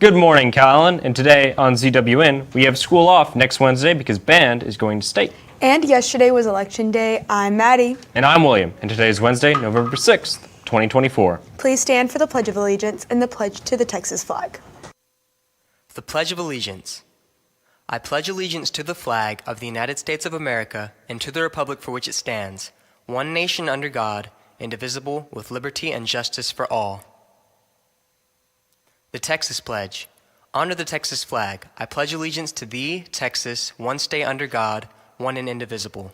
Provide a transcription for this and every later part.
Good morning, Calallen, and today on ZWN, we have school off next Wednesday because band is going to state. And yesterday was election day. I'm Maddie. And I'm William, and today is Wednesday, November 6th, 2024. Please stand for the Pledge of Allegiance and the pledge to the Texas flag. The Pledge of Allegiance. I pledge allegiance to the flag of the United States of America and to the republic for which it stands, one nation under God, indivisible, with liberty and justice for all. The Texas Pledge. Under the Texas flag, I pledge allegiance to thee, Texas, one state under God, one and indivisible.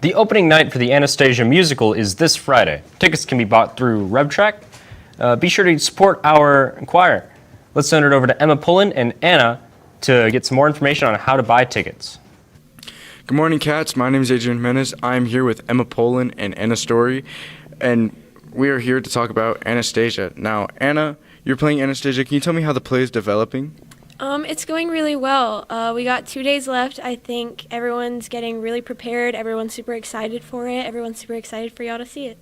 The opening night for the Anastasia musical is this Friday. Tickets can be bought through RevTrack. Be sure to support our choir. Let's send it over to Emma Pullen and Anna to get some more information on how to buy tickets. Good morning, Cats. My name is Adrian Menes. I'm here with Emma Poland and Anna Story, and we are here to talk about Anastasia. Now, Anna, you're playing Anastasia. Can you tell me how the play is developing? It's going really well. We got 2 days left. I think everyone's getting really prepared. Everyone's super excited for it. Everyone's super excited for y'all to see it.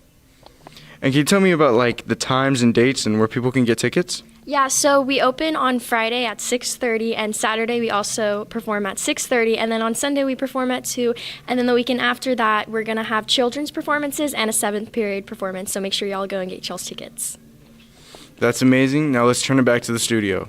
And can you tell me about the times and dates and where people can get tickets? Yeah, so we open on Friday at 6:30, and Saturday we also perform at 6:30, and then on Sunday we perform at 2, and then the weekend after that we're going to have children's performances and a 7th period performance, so make sure y'all go and get y'all's tickets. That's amazing. Now let's turn it back to the studio.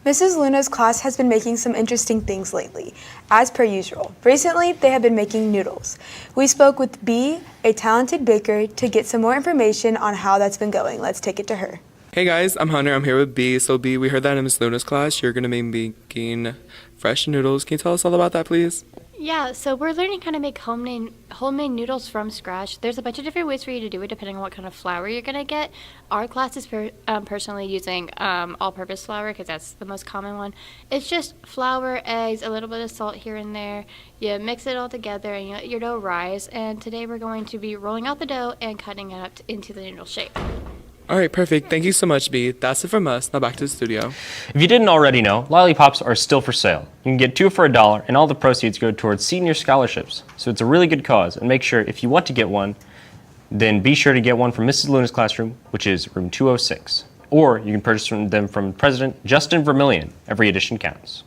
Mrs. Luna's class has been making some interesting things lately, as per usual. Recently, they have been making noodles. We spoke with Bee, a talented baker, to get some more information on how that's been going. Let's take it to her. Hey guys, I'm Hunter. I'm here with Bee. So Bee, we heard that in Miss Luna's class you're going to be making fresh noodles. Can you tell us all about that, please? Yeah, so we're learning how to make homemade noodles from scratch. There's a bunch of different ways for you to do it depending on what kind of flour you're going to get. Our class is personally using all-purpose flour because that's the most common one. It's just flour, eggs, a little bit of salt here and there. You mix it all together and you let your dough rise. And today we're going to be rolling out the dough and cutting it up into the noodle shape. All right, perfect. Thank you so much, Bee. That's it from us. Now back to the studio. If you didn't already know, lollipops are still for sale. You can get 2 for $1, and all the proceeds go towards senior scholarships. So it's a really good cause, and make sure if you want to get one, then be sure to get one from Mrs. Luna's classroom, which is room 206. Or you can purchase them from President Justin Vermillion. Every edition counts.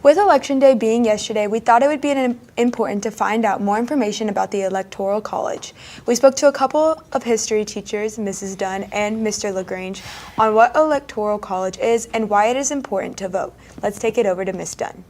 With Election Day being yesterday, we thought it would be important to find out more information about the Electoral College. We spoke to a couple of history teachers, Mrs. Dunn and Mr. LaGrange, on what Electoral College is and why it is important to vote. Let's take it over to Miss Dunn.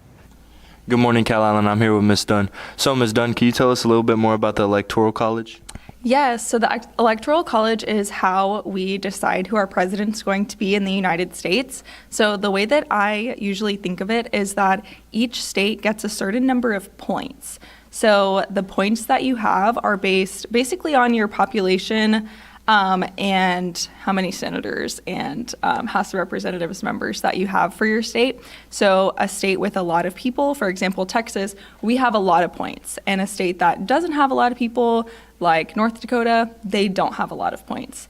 Good morning, Calallen. I'm here with Miss Dunn. So, Miss Dunn, can you tell us a little bit more about the Electoral College? Yes, so the Electoral College is how we decide who our president's going to be in the United States. So the way that I usually think of it is that each state gets a certain number of points. So the points that you have are based basically on your population and how many senators and House of Representatives members that you have for your state. So a state with a lot of people, for example, Texas, we have a lot of points. And a state that doesn't have a lot of people, like North Dakota, they don't have a lot of points.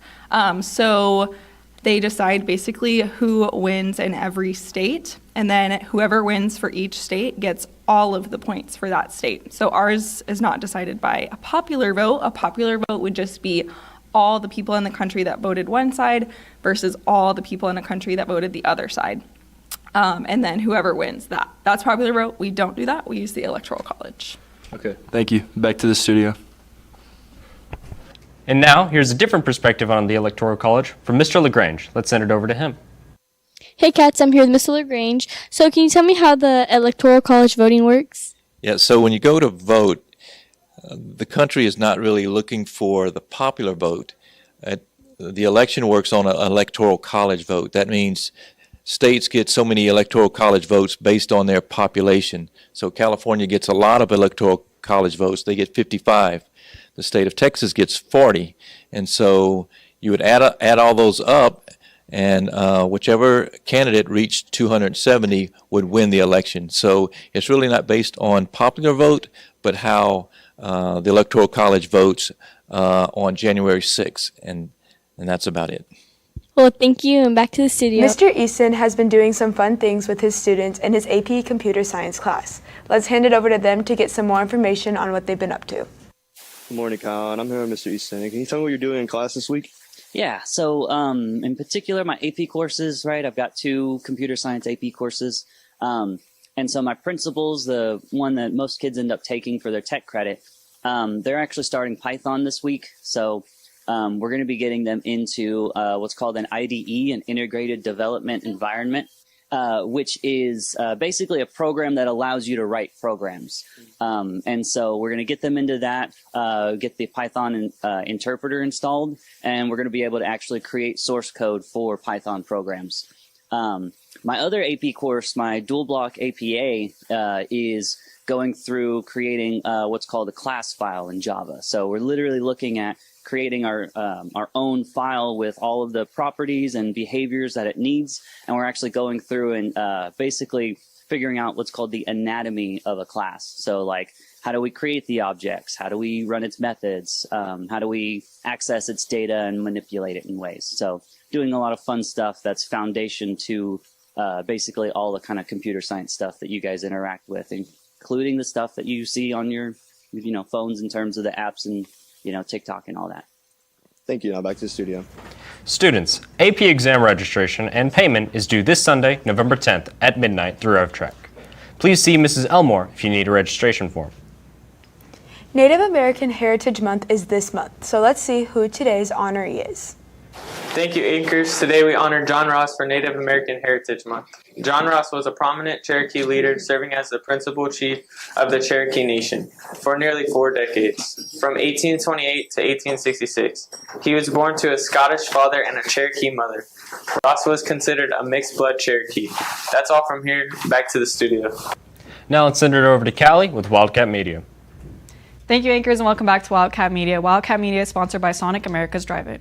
So they decide basically who wins in every state, and then whoever wins for each state gets all of the points for that state. So ours is not decided by a popular vote. A popular vote would just be all the people in the country that voted one side versus all the people in the country that voted the other side. And then whoever wins that. That's popular vote. We don't do that. We use the Electoral College. Okay, thank you. Back to the studio. And now, here's a different perspective on the Electoral College from Mr. LaGrange. Let's send it over to him. Hey cats, I'm here with Mr. LaGrange. So can you tell me how the Electoral College voting works? Yeah, so when you go to vote, the country is not really looking for the popular vote. The election works on an Electoral College vote. That means states get so many Electoral College votes based on their population. So California gets a lot of Electoral College votes. They get 55. The state of Texas gets 40. And so you would add all those up, and whichever candidate reached 270 would win the election. So it's really not based on popular vote, but how the Electoral College votes on January 6th, and that's about it. Well, thank you, and back to the studio. Mr. Easton has been doing some fun things with his students in his AP Computer Science class. Let's hand it over to them to get some more information on what they've been up to. Good morning, Kyle, and I'm here with Mr. Easton. Can you tell me what you're doing in class this week? Yeah, so in particular, my AP courses, right? I've got 2 computer science AP courses. And so my principals, the one that most kids end up taking for their tech credit, they're actually starting Python this week. So we're going to be getting them into what's called an IDE, an Integrated Development Environment, which is basically a program that allows you to write programs. And so we're going to get them into that, get the Python interpreter installed, and we're going to be able to actually create source code for Python programs. My other AP course, my dual block APA, is going through creating what's called a class file in Java. So we're literally looking at creating our own file with all of the properties and behaviors that it needs, and we're actually going through and basically figuring out what's called the anatomy of a class. So like, how do we create the objects? How do we run its methods? How do we access its data and manipulate it in ways? So doing a lot of fun stuff that's foundation to basically all the kind of computer science stuff that you guys interact with, including the stuff that you see on your phones in terms of the apps and TikTok and all that. Thank you. Now back to the studio. Students, AP exam registration and payment is due this Sunday, November 10th at midnight through RevTrack. Please see Mrs. Elmore if you need a registration form. Native American Heritage Month is this month, so let's see who today's honoree is. Thank you, Anchors. Today we honor John Ross for Native American Heritage Month. John Ross was a prominent Cherokee leader serving as the principal chief of the Cherokee Nation for nearly 4 decades, from 1828 to 1866. He was born to a Scottish father and a Cherokee mother. Ross was considered a mixed-blood Cherokee. That's all from here. Back to the studio. Now let's send it over to Callie with Wildcat Media. Thank you, Anchors, and welcome back to Wildcat Media. Wildcat Media is sponsored by Sonic America's Drive-In.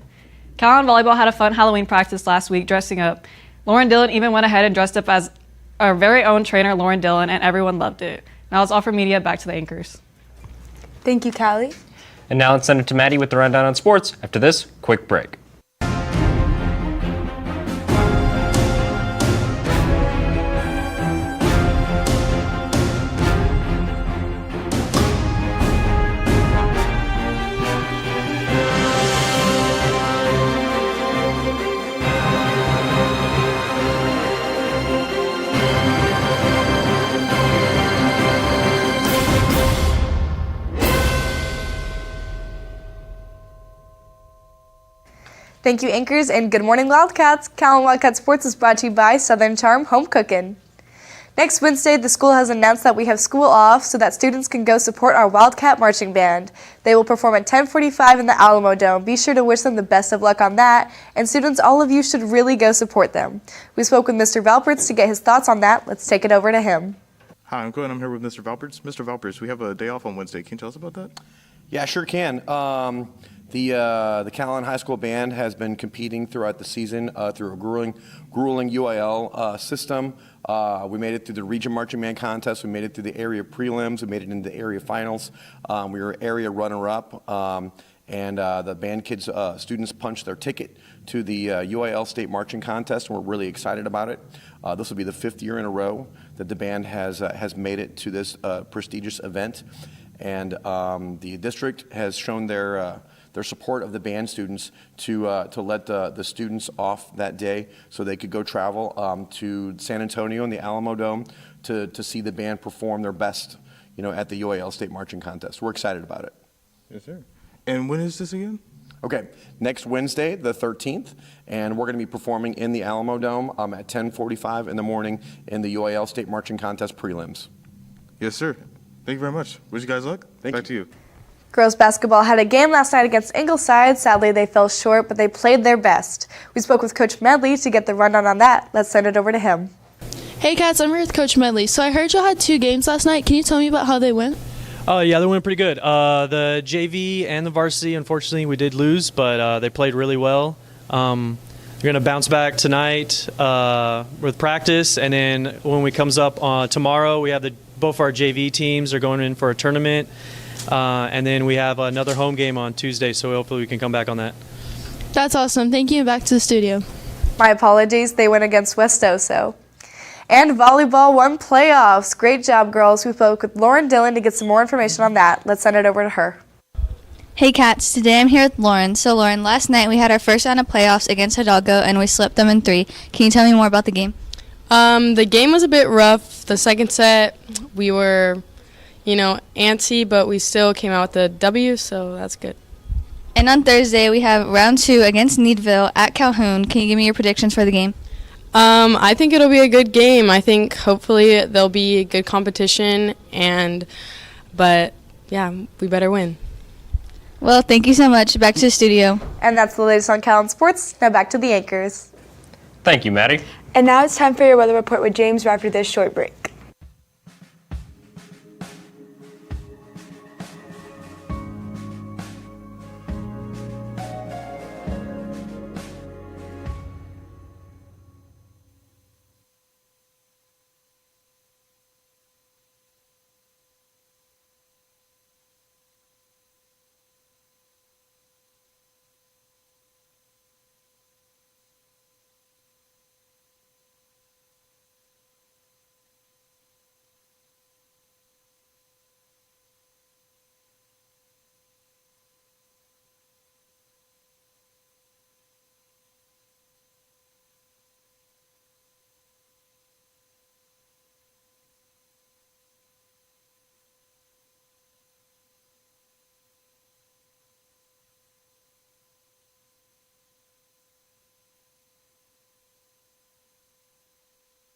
Calallen Volleyball had a fun Halloween practice last week dressing up. Lauren Dillon even went ahead and dressed up as our very own trainer, Lauren Dillon, and everyone loved it. Now it's all for media. Back to the Anchors. Thank you, Callie. And now let's send it to Maddie with the rundown on sports. After this, quick break. Thank you, Anchors, and good morning, Wildcats. Calallen Wildcat Sports is brought to you by Southern Charm Home Cookin'. Next Wednesday, the school has announced that we have school off so that students can go support our Wildcat Marching Band. They will perform at 10:45 in the Alamo Dome. Be sure to wish them the best of luck on that, and students, all of you should really go support them. We spoke with Mr. Valperts to get his thoughts on that. Let's take it over to him. Hi, I'm Quinn. I'm here with Mr. Valperts. Mr. Valperts, we have a day off on Wednesday. Can you tell us about that? Yeah, sure can. The Calallen High School band has been competing throughout the season through a grueling UIL system. We made it through the region marching band contest. We made it through the area prelims. We made it into the area finals. We were area runner-up. And the band kids, students punched their ticket to the UIL state marching contest, and we're really excited about it. This will be the 5th year in a row that the band has made it to this prestigious event. And the district has shown their support of the band students to let the students off that day so they could go travel to San Antonio and the Alamo Dome to see the band perform their best, at the UAL State Marching Contest. We're excited about it. Yes, sir. And when is this again? Okay, next Wednesday, the 13th, and we're going to be performing in the Alamo Dome at 10:45 in the morning in the UAL State Marching Contest prelims. Yes, sir. Thank you very much. Wish you guys luck. Back to you. Girls basketball had a game last night against Ingleside. Sadly, they fell short, but they played their best. We spoke with Coach Medley to get the rundown on that. Let's send it over to him. Hey, Cats, I'm here with Coach Medley. So I heard y'all had 2 games last night. Can you tell me about how they went? Yeah, they went pretty good. The JV and the varsity, unfortunately, we did lose, but they played really well. We're going to bounce back tonight with practice, and then when we comes up tomorrow, we have both our JV teams are going in for a tournament, and then we have another home game on Tuesday, so hopefully we can come back on that. That's awesome. Thank you. Back to the studio. My apologies. They went against West Oso. And volleyball won playoffs. Great job, girls. We spoke with Lauren Dillon to get some more information on that. Let's send it over to her. Hey Cats, today I'm here with Lauren. So Lauren, last night we had our first round of playoffs against Hidalgo and we swept them in 3. Can you tell me more about the game? The game was a bit rough. The second set, we were, antsy, but we still came out with a W, so that's good. And on Thursday we have round 2 against Needville at Calhoun. Can you give me your predictions for the game? I think it'll be a good game. I think hopefully there'll be good competition, but yeah, we better win. Well, thank you so much. Back to the studio. And that's the latest on Calallen Sports. Now back to the anchors. Thank you, Maddie. And now it's time for your weather report with James right after this short break.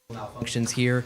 Malfunctions here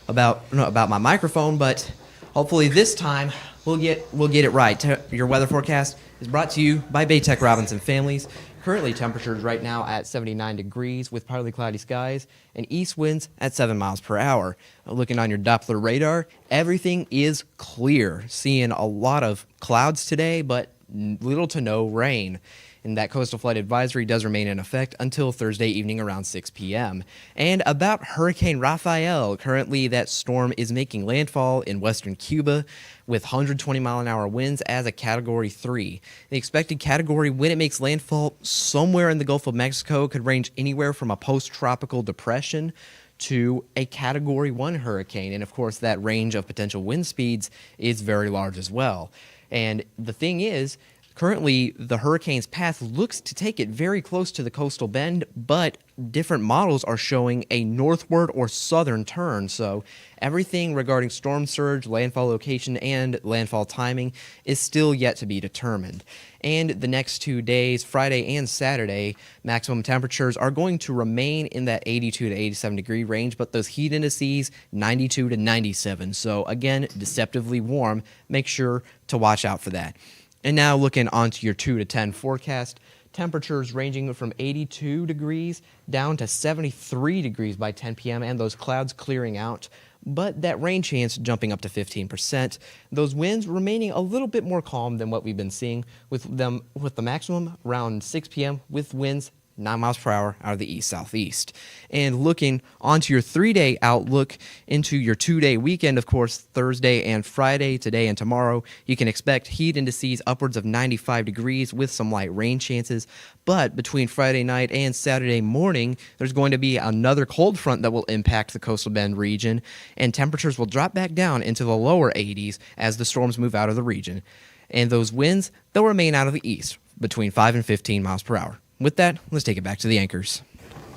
about my microphone, but hopefully this time we'll get it right. Your weather forecast is brought to you by Baytech Robinson Families. Currently temperatures right now at 79 degrees with partly cloudy skies and east winds at 7 miles per hour. Looking on your Doppler radar, everything is clear. Seeing a lot of clouds today, but little to no rain. And that coastal flood advisory does remain in effect until Thursday evening around 6 p.m. And about Hurricane Rafael, currently that storm is making landfall in western Cuba with 120-mile-an-hour winds as a Category 3. The expected category when it makes landfall somewhere in the Gulf of Mexico could range anywhere from a post-tropical depression to a Category 1 hurricane. And of course, that range of potential wind speeds is very large as well. And the thing is, currently, the hurricane's path looks to take it very close to the coastal bend, but different models are showing a northward or southern turn. So everything regarding storm surge, landfall location, and landfall timing is still yet to be determined. And the next 2 days, Friday and Saturday, maximum temperatures are going to remain in that 82 to 87 degree range, but those heat indices 92 to 97. So again, deceptively warm. Make sure to watch out for that. And now looking onto your 2 to 10 forecast, temperatures ranging from 82 degrees down to 73 degrees by 10 p.m. and those clouds clearing out, but that rain chance jumping up to 15%. Those winds remaining a little bit more calm than what we've been seeing with the maximum around 6 p.m. with winds 9 miles per hour out of the east-southeast. And looking onto your 3-day outlook into your 2-day weekend, of course, Thursday and Friday, today and tomorrow, you can expect heat indices upwards of 95 degrees with some light rain chances. But between Friday night and Saturday morning, there's going to be another cold front that will impact the coastal bend region, and temperatures will drop back down into the lower 80s as the storms move out of the region. And those winds, they'll remain out of the east between 5 and 15 miles per hour. With that, let's take it back to the anchors.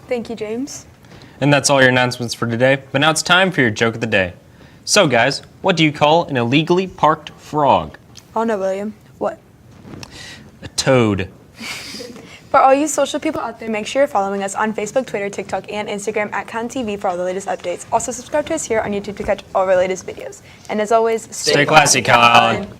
Thank you, James. And that's all your announcements for today, but now it's time for your joke of the day. So guys, what do you call an illegally parked frog? Oh no, William. What? A toad. For all you social people out there, make sure you're following us on Facebook, Twitter, TikTok, and Instagram at CalallenTV for all the latest updates. Also subscribe to us here on YouTube to catch all of our latest videos. And as always, stay classy, Calallen.